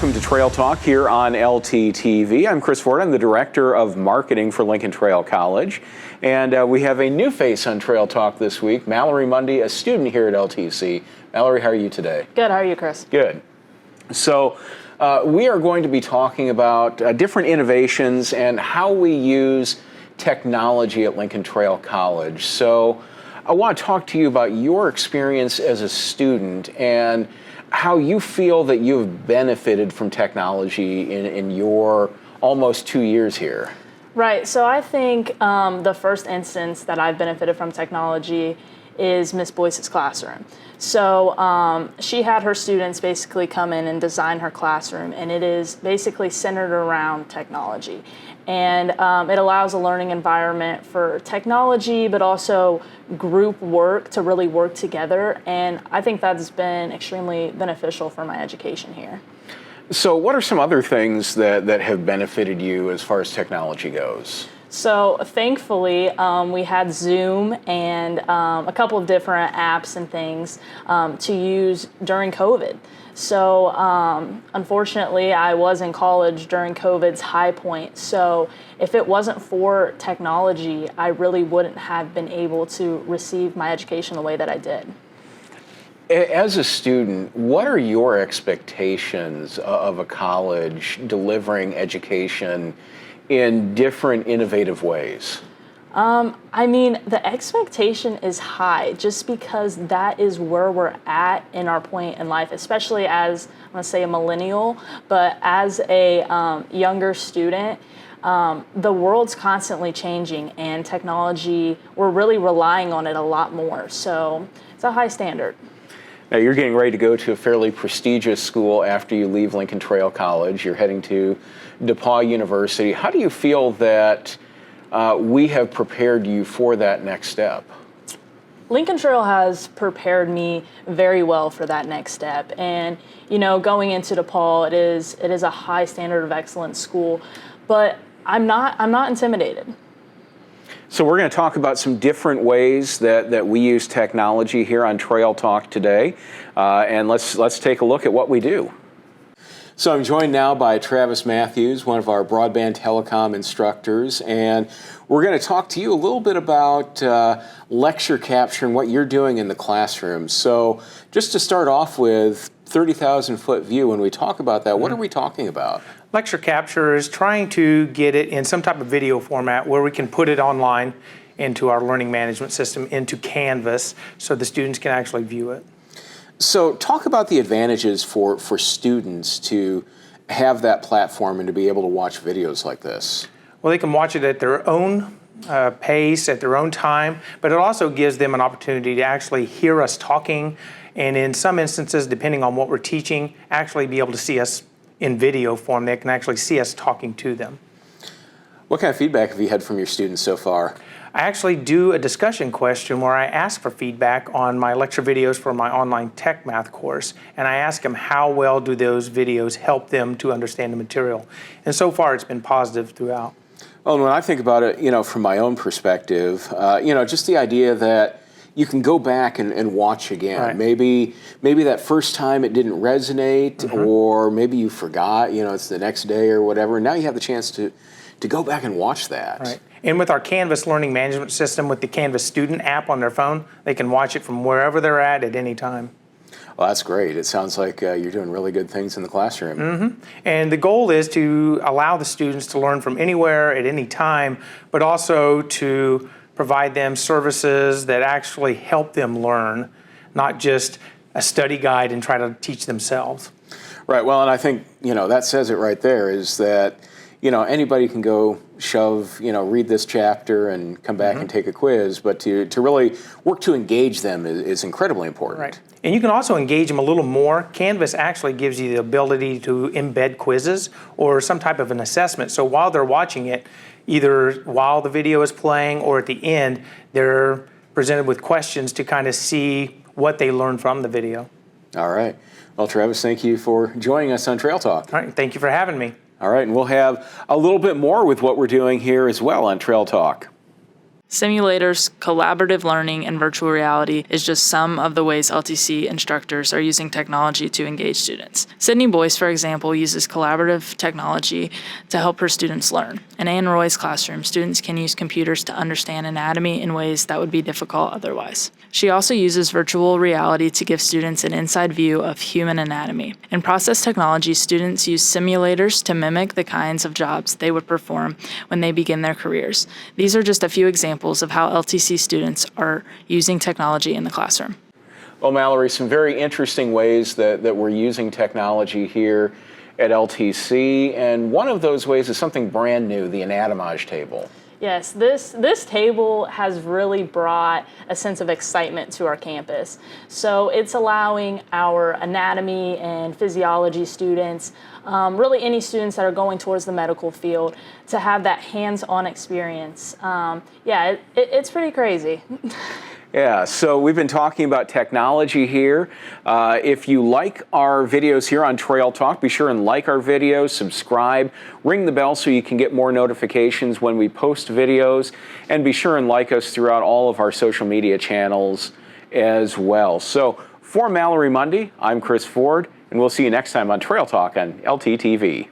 welcome to Trail Talk here on LTTV. I'm Chris Forde. I'm the Director of Marketing for Lincoln Trail College. And we have a new face on Trail Talk this week, Mallory Mundy, a student here at LTC. Mallory, how are you today? Good. How are you, Chris? Good. So we are going to be talking about different innovations and how we use technology at Lincoln Trail College. So I want to talk to you about your experience as a student and how you feel that you've benefited from technology in your almost 2 years here. Right. So I think the first instance that I've benefited from technology is Miss Boyce's classroom. So she had her students basically come in and design her classroom, and it is basically centered around technology. And it allows a learning environment for technology, but also group work to really work together. And I think that's been extremely beneficial for my education here. So what are some other things that have benefited you as far as technology goes? So thankfully, we had Zoom and a couple of different apps and things to use during COVID. So unfortunately, I was in college during COVID's high point. So if it wasn't for technology, I really wouldn't have been able to receive my education the way that I did. As a student, what are your expectations of a college delivering education in different innovative ways? I mean, the expectation is high just because that is where we're at in our point in life, especially as, I'm going to say a millennial, but as a younger student, the world's constantly changing and technology, we're really relying on it a lot more. So it's a high standard. Now, you're getting ready to go to a fairly prestigious school after you leave Lincoln Trail College. You're heading to DePauw University. How do you feel that we have prepared you for that next step? Lincoln Trail has prepared me very well for that next step. And, you know, going into DePauw, it is a high standard of excellence school, but I'm not intimidated. So we're going to talk about some different ways that we use technology here on Trail Talk today, and let's take a look at what we do. So I'm joined now by Travis Matthews, one of our broadband telecom instructors, and we're going to talk to you a little bit about lecture capture and what you're doing in the classroom. So just to start off with 30,000-foot view, when we talk about that, what are we talking about? Lecture capture is trying to get it in some type of video format where we can put it online into our learning management system, into Canvas, so the students can actually view it. So talk about the advantages for students to have that platform and to be able to watch videos like this. Well, they can watch it at their own pace, at their own time, but it also gives them an opportunity to actually hear us talking, and in some instances, depending on what we're teaching, actually be able to see us in video form. They can actually see us talking to them. What kind of feedback have you had from your students so far? I actually do a discussion question where I ask for feedback on my lecture videos for my online tech math course, and I ask them how well do those videos help them to understand the material. And so far it's been positive throughout. Well, when I think about it, from my own perspective, just the idea that you can go back and watch again. Right. Maybe that first time it didn't resonate, or maybe you forgot, it's the next day or whatever. Now you have the chance to go back and watch that. Right. And with our Canvas learning management system, with the Canvas student app on their phone, they can watch it from wherever they're at any time. Well, that's great. It sounds like you're doing really good things in the classroom. And the goal is to allow the students to learn from anywhere at any time, but also to provide them services that actually help them learn, not just a study guide and try to teach themselves. Right. Well, and I think, that says it right there, is that, anybody can go shove, read this chapter and come back and take a quiz, but to really work to engage them is incredibly important. Right. And you can also engage them a little more. Canvas actually gives you the ability to embed quizzes or some type of an assessment. So while they're watching it, either while the video is playing or at the end, they're presented with questions to kind of see what they learned from the video. All right. Well, Travis, thank you for joining us on Trail Talk. All right. Thank you for having me. All right. And we'll have a little bit more with what we're doing here as well on Trail Talk. Simulators, collaborative learning, and virtual reality is just some of the ways LTC instructors are using technology to engage students. Sydney Boyce, for example, uses collaborative technology to help her students learn. In Anne Roy's classroom, students can use computers to understand anatomy in ways that would be difficult otherwise. She also uses virtual reality to give students an inside view of human anatomy. In process technology, students use simulators to mimic the kinds of jobs they would perform when they begin their careers. These are just a few examples of how LTC students are using technology in the classroom. Well, Mallory, some very interesting ways that we're using technology here at LTC, and one of those ways is something brand new, the anatomage table. Yes, this table has really brought a sense of excitement to our campus. So it's allowing our anatomy and physiology students, really any students that are going towards the medical field, to have that hands-on experience. It's pretty crazy. Yeah, so we've been talking about technology here. If you like our videos here on Trail Talk, be sure and like our videos, subscribe, ring the bell so you can get more notifications when we post videos, and be sure and like us throughout all of our social media channels as well. So for Mallory Mundy, I'm Chris Forde, and we'll see you next time on Trail Talk on LTTV.